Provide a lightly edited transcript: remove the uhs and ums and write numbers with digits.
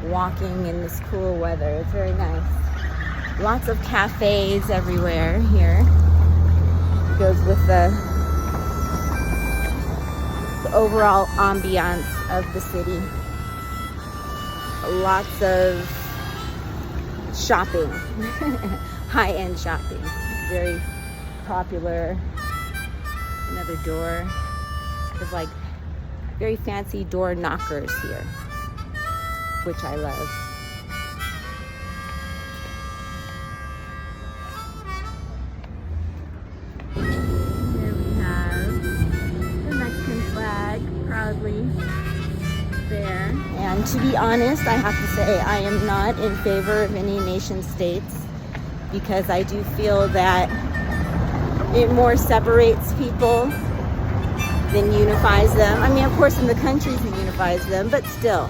walking in this cool weather. It's very nice. Lots of cafes everywhere here. It goes with the overall ambiance of the city. Lots of shopping, high-end shopping. Very popular. Another door. There's like very fancy door knockers here, which I love. Here we have the Mexican flag proudly there. And to be honest, I have to say I am not in favor of any nation states, because I do feel that it more separates people than unifies them. I mean, of course, in the countries it unifies them, but still,